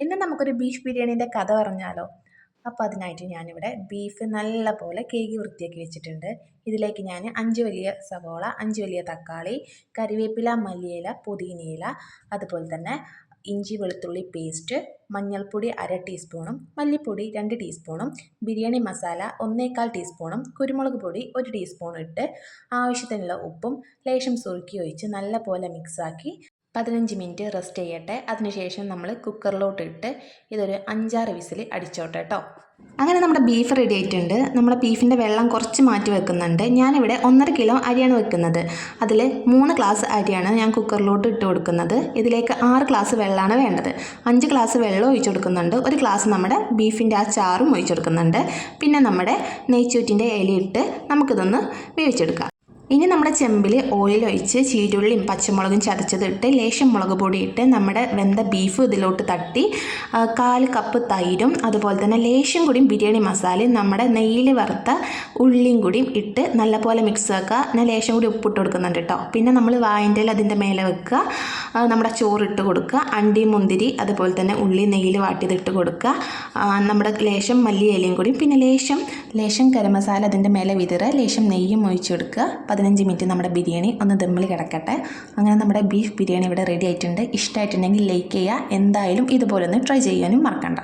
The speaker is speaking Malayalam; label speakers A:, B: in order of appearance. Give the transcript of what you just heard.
A: ഇന്ന് നമുക്കൊരു ബീഫ് ബിരിയാണീൻ്റെ കഥ പറഞ്ഞാലോ. അപ്പോൾ അതിനായിട്ട് ഞാനിവിടെ ബീഫ് നല്ല പോലെ കേകി വൃത്തിയാക്കി വെച്ചിട്ടുണ്ട്. ഇതിലേക്ക് ഞാൻ 5 വലിയ സവോള, 5 വലിയ തക്കാളി, കറിവേപ്പില, മല്ലിയില, പുതിനയില, അതുപോലെ തന്നെ ഇഞ്ചി വെളുത്തുള്ളി പേസ്റ്റ്, മഞ്ഞൾപ്പൊടി 1/2 ടീസ്പൂണും മല്ലിപ്പൊടി 2 ടീസ്പൂണും ബിരിയാണി മസാല 1/4 ടീസ്പൂണും കുരുമുളക് പൊടി 1 ടീസ്പൂണും ഇട്ട് ആവശ്യത്തിനുള്ള ഉപ്പും ലേശം സുറുക്കി ഒഴിച്ച് നല്ല പോലെ മിക്സാക്കി 15 മിനിറ്റ് റെസ്റ്റ് ചെയ്യട്ടെ. അതിനുശേഷം നമ്മൾ കുക്കറിലോട്ട് ഇട്ട് ഇതൊരു 5-6 വിസിൽ അടിച്ചോട്ടെ കേട്ടോ. അങ്ങനെ നമ്മുടെ ബീഫ് റെഡി ആയിട്ടുണ്ട്. നമ്മുടെ ബീഫിൻ്റെ വെള്ളം കുറച്ച് മാറ്റി വെക്കുന്നുണ്ട്. ഞാനിവിടെ 1.5 കിലോ അരിയാണ് വെക്കുന്നത്. അതിൽ 3 ഗ്ലാസ് അരിയാണ് ഞാൻ കുക്കറിലോട്ട് ഇട്ട് കൊടുക്കുന്നത്. ഇതിലേക്ക് 6 ഗ്ലാസ് വെള്ളമാണ് വേണ്ടത്. 5 ഗ്ലാസ് വെള്ളം ഒഴിച്ചു കൊടുക്കുന്നുണ്ട്. 1 ഗ്ലാസ് നമ്മുടെ ബീഫിൻ്റെ ആ ചാറും ഒഴിച്ചു കൊടുക്കുന്നുണ്ട്. പിന്നെ നമ്മുടെ നെയ്ച്ചോറ്റിൻ്റെ ഇലയിട്ട് നമുക്കിതൊന്ന് വേവിച്ചെടുക്കാം. ഇനി നമ്മുടെ ചെമ്പിൽ ഓയിൽ ഒഴിച്ച് ചീരുള്ളിയും പച്ചമുളകും ചതച്ചതിട്ട് ലേശം മുളക് പൊടി ഇട്ട് നമ്മുടെ വെന്ത ബീഫ് ഇതിലോട്ട് തട്ടി 1/4 കപ്പ് തൈരും അതുപോലെ തന്നെ ലേശം കൂടിയും ബിരിയാണി മസാലയും നമ്മുടെ നെയ്യിൽ വറുത്ത ഉള്ളിയും കൂടിയും ഇട്ട് നല്ലപോലെ മിക്സ് ആക്കുക. ഞാൻ ലേശം കൂടി ഉപ്പിട്ട് കൊടുക്കുന്നുണ്ട് കേട്ടോ. പിന്നെ നമ്മൾ വാഴൻ്റെ അതിൻ്റെ മേലെ വെക്കുക. നമ്മുടെ ചോറിട്ട് കൊടുക്കുക. അണ്ടി മുന്തിരി അതുപോലെ തന്നെ ഉള്ളി നെയ്യിൽ വാട്ടിയതിട്ട് കൊടുക്കുക. നമ്മുടെ ലേശം മല്ലി ഇലയും കൂടി പിന്നെ ലേശം ഗരം മസാല അതിൻ്റെ മേലെ വിതറുക. ലേശം നെയ്യും ഒഴിച്ചു കൊടുക്കുക. 15 മിനിറ്റ് നമ്മുടെ ബിരിയാണി ഒന്ന് ദമ്മിൽ കിടക്കട്ടെ. അങ്ങനെ നമ്മുടെ ബീഫ് ബിരിയാണി ഇവിടെ റെഡി ആയിട്ടുണ്ട്. ഇഷ്ടമായിട്ടുണ്ടെങ്കിൽ ലൈക്ക് ചെയ്യുക. എന്തായാലും ഇതുപോലെ ഒന്ന് ട്രൈ ചെയ്യാനും മറക്കണ്ട.